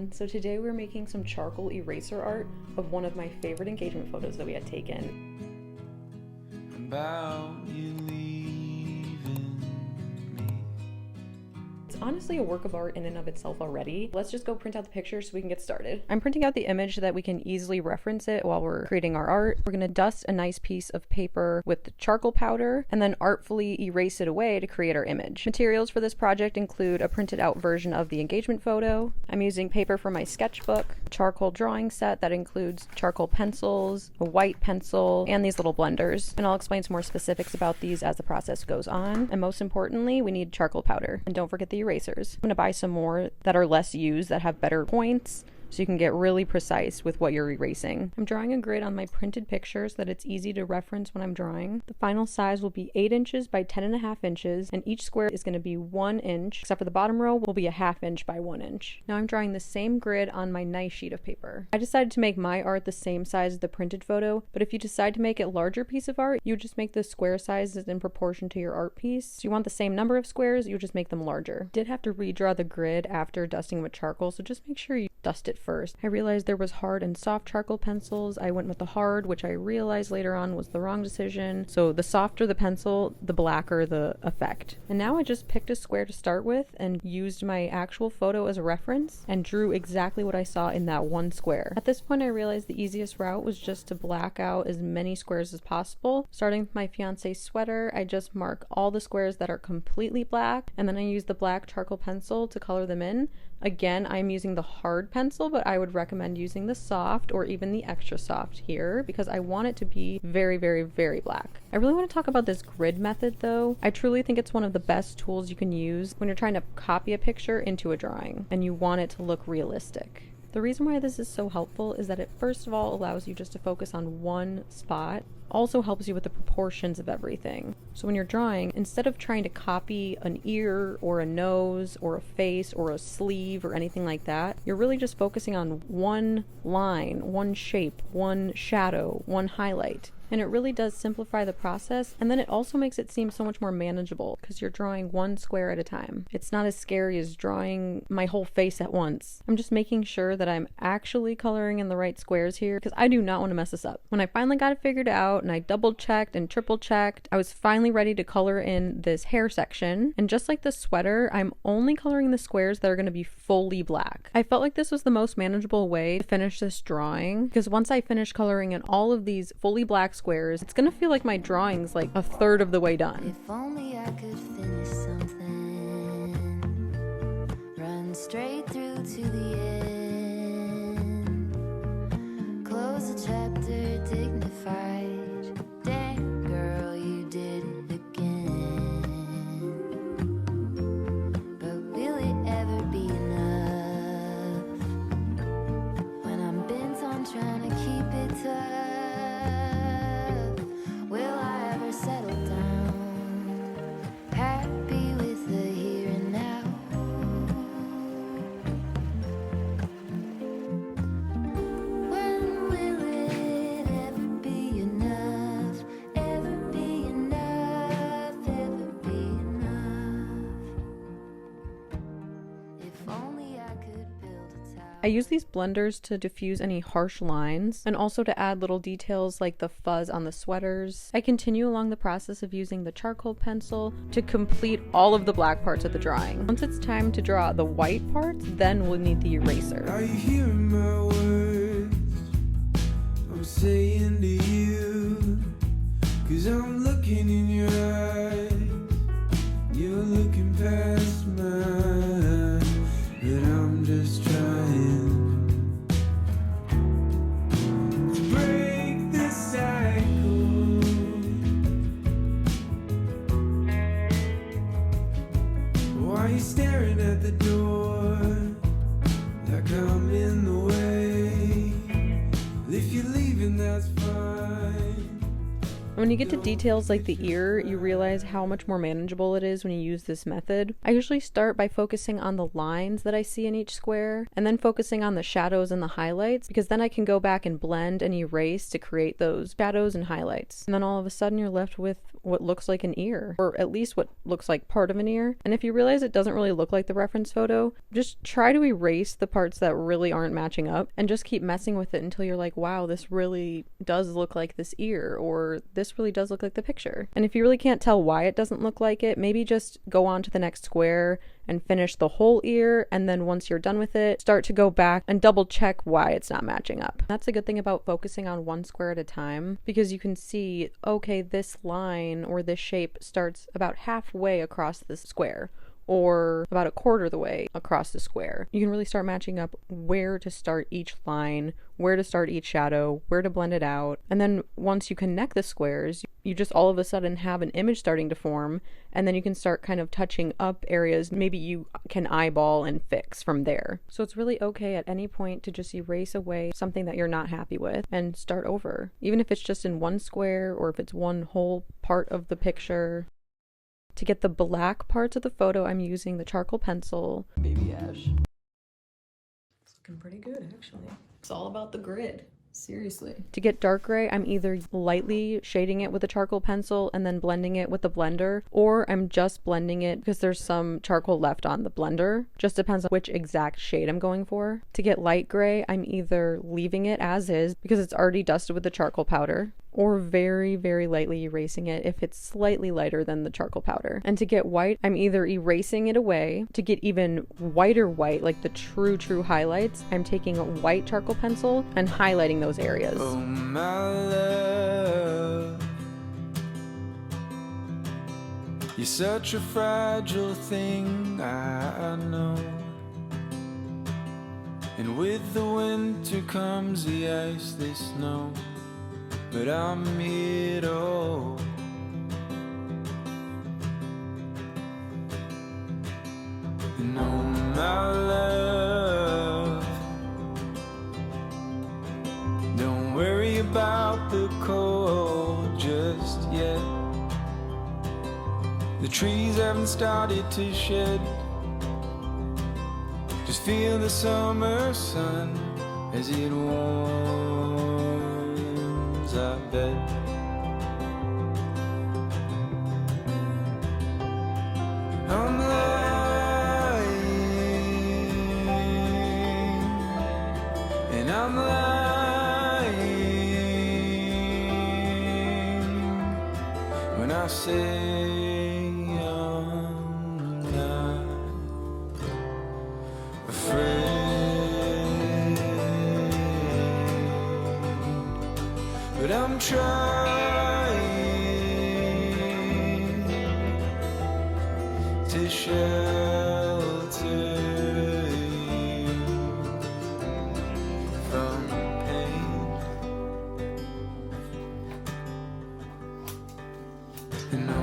everyone. So today we're making some charcoal eraser art of one of my favorite engagement photos that we had taken. About you leaving me. It's honestly a work of art in and of itself already. Let's just go print out the picture so we can get started. I'm printing out the image so that we can easily reference it while we're creating our art. We're gonna dust a nice piece of paper with the charcoal powder and then artfully erase it away to create our image. Materials for this project include a printed out version of the engagement photo. I'm using paper from my sketchbook, a charcoal drawing set that includes charcoal pencils, a white pencil, and these little blenders. And I'll explain some more specifics about these as the process goes on. And most importantly, we need charcoal powder. And don't forget the erasers. I'm gonna buy some more that are less used, that have better points, so you can get really precise with what you're erasing. I'm drawing a grid on my printed picture so that it's easy to reference when I'm drawing. The final size will be 8 inches by 10.5 inches, and each square is going to be 1 inch, except for the bottom row will be a 1/2 inch by 1 inch. Now I'm drawing the same grid on my nice sheet of paper. I decided to make my art the same size as the printed photo, but if you decide to make it a larger piece of art, you just make the square sizes in proportion to your art piece. So you want the same number of squares, you just make them larger. Did have to redraw the grid after dusting with charcoal, so just make sure you dust it first. I realized there was hard and soft charcoal pencils. I went with the hard, which I realized later on was the wrong decision. So the softer the pencil, the blacker the effect. And now I just picked a square to start with and used my actual photo as a reference and drew exactly what I saw in that one square. At this point I realized the easiest route was just to black out as many squares as possible. Starting with my fiance's sweater, I just mark all the squares that are completely black, and then I use the black charcoal pencil to color them in. Again, I'm using the hard pencil, but I would recommend using the soft or even the extra soft here because I want it to be very, very, very black. I really want to talk about this grid method though. I truly think it's one of the best tools you can use when you're trying to copy a picture into a drawing and you want it to look realistic. The reason why this is so helpful is that it first of all allows you just to focus on one spot, also helps you with the proportions of everything. So when you're drawing, instead of trying to copy an ear or a nose or a face or a sleeve or anything like that, you're really just focusing on one line, one shape, one shadow, one highlight. And it really does simplify the process, and then it also makes it seem so much more manageable because you're drawing one square at a time. It's not as scary as drawing my whole face at once. I'm just making sure that I'm actually coloring in the right squares here because I do not want to mess this up. When I finally got it figured out and I double checked and triple checked, I was finally ready to color in this hair section. And just like the sweater, I'm only coloring the squares that are going to be fully black. I felt like this was the most manageable way to finish this drawing because once I finish coloring in all of these fully black squares, it's gonna feel like my drawing's like a third of the way done. If only I could finish something, run straight through to the end, close a chapter dignified. Damn girl, you did it again. But will it ever be enough when I'm bent on trying to keep it tough? Will I ever settle down, happy with the here and now? When will it ever be enough? Ever be enough? Ever be enough? If only I could build a tower. I use these blenders to diffuse any harsh lines and also to add little details like the fuzz on the sweaters. I continue along the process of using the charcoal pencil to complete all of the black parts of the drawing. Once it's time to draw the white parts, then we'll need the eraser. Are you hearing my words I'm saying to you? 'Cause I'm looking in your eyes, you're looking past mine, but I'm just trying to break the cycle. Why are you staring at the door like I'm in the way? If you're leaving, that's fine. When you get to details like the ear, you realize how much more manageable it is when you use this method. I usually start by focusing on the lines that I see in each square, and then focusing on the shadows and the highlights, because then I can go back and blend and erase to create those shadows and highlights. And then all of a sudden you're left with what looks like an ear, or at least what looks like part of an ear. And if you realize it doesn't really look like the reference photo, just try to erase the parts that really aren't matching up and just keep messing with it until you're like, wow, this really does look like this ear, or this really does look like the picture. And if you really can't tell why it doesn't look like it, maybe just go on to the next square and finish the whole ear, and then once you're done with it, start to go back and double check why it's not matching up. That's a good thing about focusing on one square at a time, because you can see, okay, this line or this shape starts about halfway across this square, or about a quarter of the way across the square. You can really start matching up where to start each line, where to start each shadow, where to blend it out. And then once you connect the squares, you just all of a sudden have an image starting to form, and then you can start kind of touching up areas maybe you can eyeball and fix from there. So it's really okay at any point to just erase away something that you're not happy with and start over, even if it's just in one square or if it's one whole part of the picture. To get the black parts of the photo, I'm using the charcoal pencil. Baby Ash. It's looking pretty good, actually. It's all about the grid. Seriously. To get dark gray, I'm either lightly shading it with a charcoal pencil and then blending it with the blender, or I'm just blending it because there's some charcoal left on the blender. Just depends on which exact shade I'm going for. To get light gray, I'm either leaving it as is because it's already dusted with the charcoal powder, or very, very lightly erasing it if it's slightly lighter than the charcoal powder. And to get white, I'm either erasing it away. To get even whiter white, like the true highlights, I'm taking a white charcoal pencil and highlighting those areas. Oh, my love, you're such a fragile thing, I know. And with the winter comes the ice, the snow, but I'm here to hold. And oh, my love, don't worry about the cold just yet. The trees haven't started to shed. Just feel the summer sun as it warms our bed. I'm lying, and I'm lying when I say I'm not afraid, but I'm trying to shelter you from pain. And oh,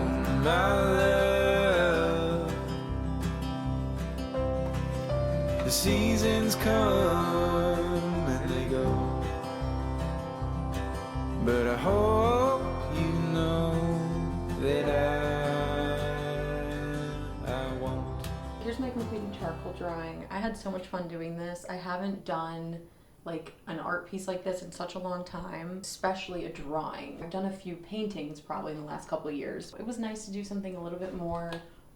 my love, the seasons come and they go, but I hope you know that I won't. Here's my completed charcoal drawing. I had so much fun doing this. I haven't done like an art piece like this in such a long time, especially a drawing. I've done a few paintings probably in the last couple of years. It was nice to do something a little bit more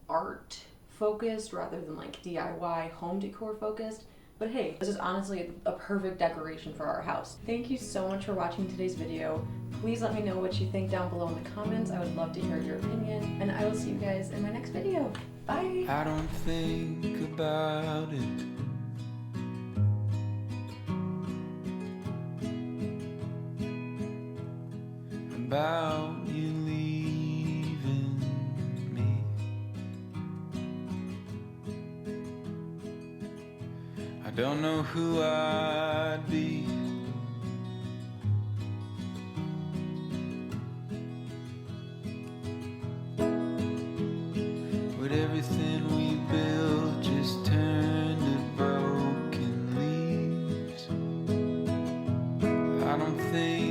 art focused rather than like DIY home decor focused. But hey, this is honestly a perfect decoration for our house. Thank you so much for watching today's video. Please let me know what you think down below in the comments. I would love to hear your opinion, and I will see you guys in my next video. Bye! I don't think about it. About you leaving me. I don't know who I'd be would everything we built just turn to broken leaves. I don't think